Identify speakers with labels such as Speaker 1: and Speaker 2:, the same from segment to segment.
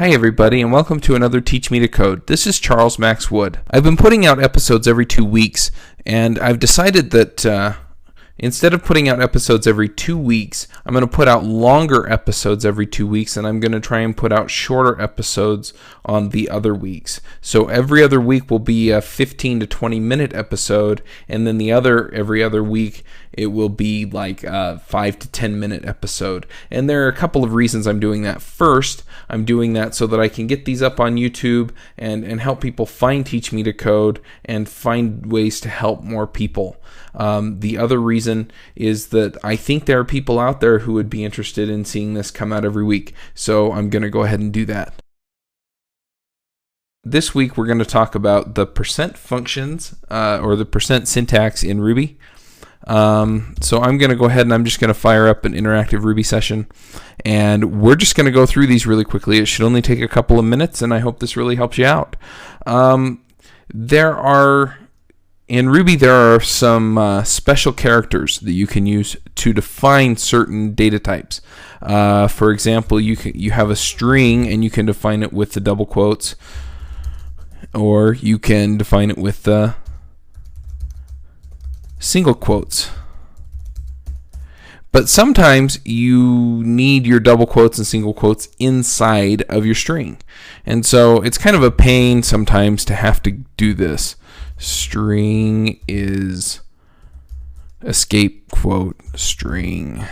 Speaker 1: Hi everybody, and welcome to another Teach Me to Code. This is Charles Max Wood. I've been putting out episodes every 2 weeks, and I've decided that instead of putting out episodes every 2 weeks, I'm going to put out longer episodes every 2 weeks, and I'm going to try and put out shorter episodes on the other weeks. So every other week will be a 15 to 20 minute episode, and then every other week it will be like a 5 to 10 minute episode. And there are a couple of reasons I'm doing that. First, I'm doing that so that I can get these up on YouTube and help people find Teach Me to Code and find ways to help more people. The other reason is that I think there are people out there who would be interested in seeing this come out every week. So I'm going to go ahead and do that. This week we're going to talk about the percent functions or the percent syntax in Ruby. So I'm going to go ahead and I'm just going to fire up an interactive Ruby session, and we're just going to go through these really quickly. It should only take a couple of minutes, and I hope this really helps you out. In Ruby, there are some special characters that you can use to define certain data types. For example, you have a string, and you can define it with the double quotes, or you can define it with the single quotes. But sometimes you need your double quotes and single quotes inside of your string. And so it's kind of a pain sometimes to have to do this. String is escape quote string.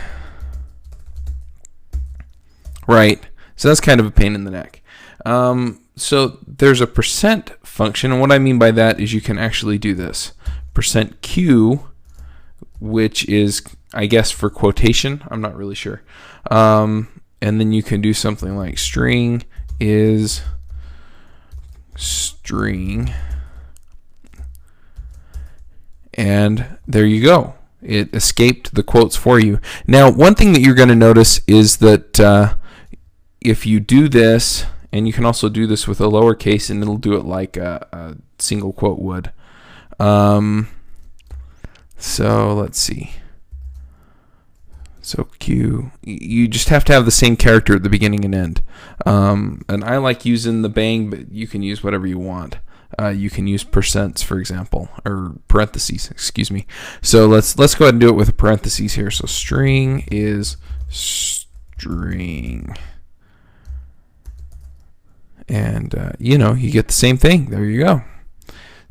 Speaker 1: Right. So that's kind of a pain in the neck. So there's a percent function, and what I mean by that is you can actually do this. %q, which is, I guess, for quotation. I'm not really sure. And then you can do something like string is string. And there you go. It escaped the quotes for you. Now, one thing that you're going to notice is that if you do this, and you can also do this with a lowercase, and it'll do it like a single quote would. So let's see. So Q, you just have to have the same character at the beginning and end. And I like using the bang, but you can use whatever you want. You can use percents, for example, or parentheses, excuse me. So let's go ahead and do it with a parentheses here. So string is string. And, you get the same thing. There you go.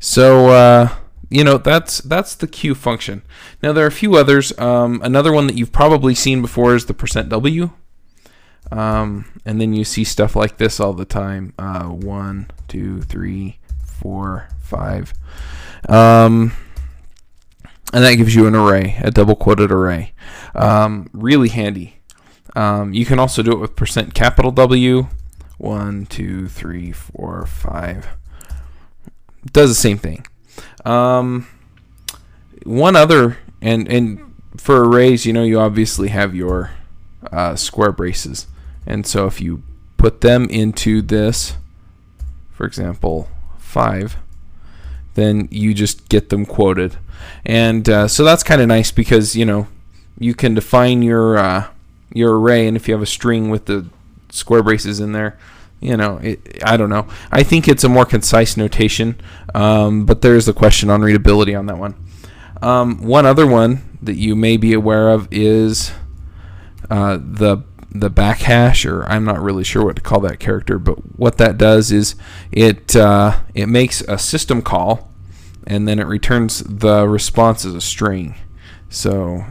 Speaker 1: So, that's the Q function. Now, there are a few others. Another one that you've probably seen before is the %W. And then you see stuff like this all the time. 1, 2, 3, 4, 5. And that gives you an array, a double quoted array. Really handy. You can also do it with %W. 1, 2, 3, 4, 5. It does the same thing. One other, and for arrays, you obviously have your square braces. And so if you put them into this, for example, 5, then you just get them quoted. And so that's kind of nice because, you can define your array, and if you have a string with the square braces in there, I don't know. I think it's a more concise notation, but there's a question on readability on that one. One other one that you may be aware of is the backhash, or I'm not really sure what to call that character, but what that does is it makes a system call, and then it returns the response as a string. So,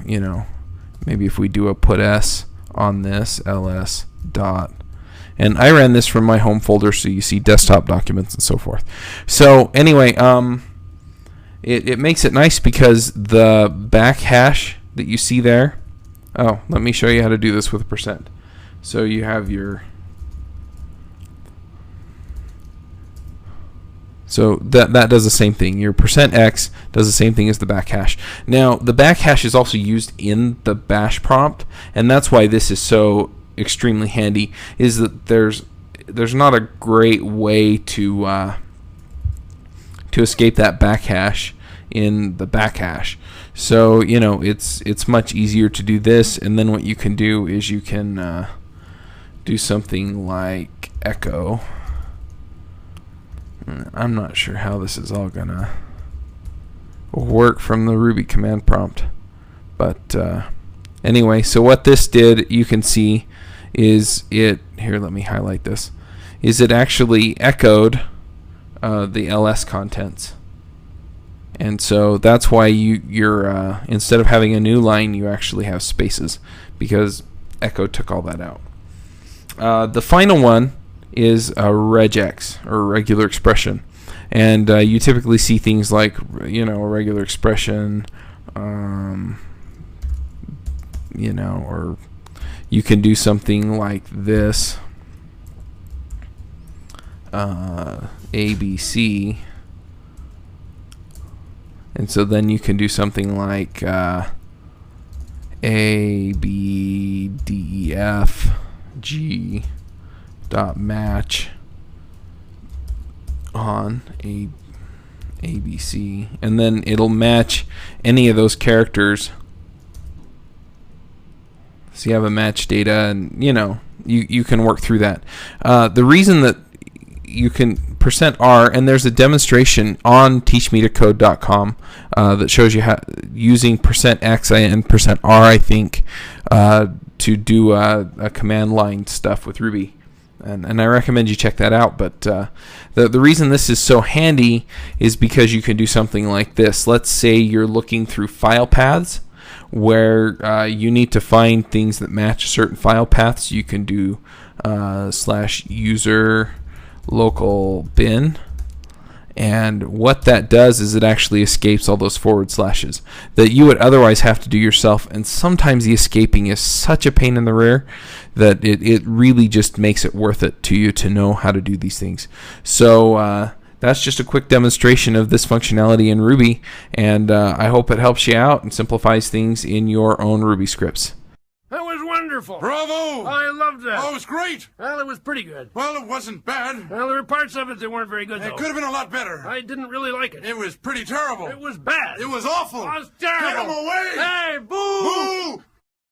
Speaker 1: maybe if we do a put s on this, ls dot, and I ran this from my home folder, so you see desktop documents and so forth. So anyway, it makes it nice because the backhash that you see there, let me show you how to do this with a percent. So you have so that does the same thing. Your %x does the same thing as the backhash. Now, the backhash is also used in the bash prompt, and that's why this is so extremely handy, is that there's not a great way to escape that backhash in the backhash. So it's much easier to do this, and then what you can do is you can do something like echo. I'm not sure how this is all gonna work from the Ruby command prompt, but anyway, so what this did, you can see, is it here. Let me highlight this. Is it actually echoed the ls contents, and so that's why you're instead of having a new line, you actually have spaces, because echo took all that out. The final one is a regex, or regular expression, and you typically see things like, a regular expression, or you can do something like this, ABC, and so then you can do something like A, B, D, E, F, G dot match on ABC, and then it'll match any of those characters. So you have a match data, and you can work through that. The reason that you can %R, and there's a demonstration on teachmetacode.com that shows you how using %X and %R, I think, to do a command line stuff with Ruby. And I recommend you check that out. But the reason this is so handy is because you can do something like this. Let's say you're looking through file paths where you need to find things that match certain file paths. You can do /user local bin, and what that does is it actually escapes all those forward slashes that you would otherwise have to do yourself, and sometimes the escaping is such a pain in the rear that it really just makes it worth it to you to know how to do these things. So that's just a quick demonstration of this functionality in Ruby, and I hope it helps you out and simplifies things in your own Ruby scripts.
Speaker 2: That was wonderful.
Speaker 3: Bravo!
Speaker 2: I loved that.
Speaker 3: Oh, it was great.
Speaker 2: Well, it was pretty good.
Speaker 3: Well, it wasn't bad.
Speaker 2: Well, there were parts of it that weren't very good, though.
Speaker 3: It could have been a lot better.
Speaker 2: I didn't really like it.
Speaker 3: It was pretty terrible.
Speaker 2: It was bad.
Speaker 3: It was awful.
Speaker 2: It was terrible.
Speaker 3: Get him away!
Speaker 2: Hey, boo!
Speaker 3: Boo!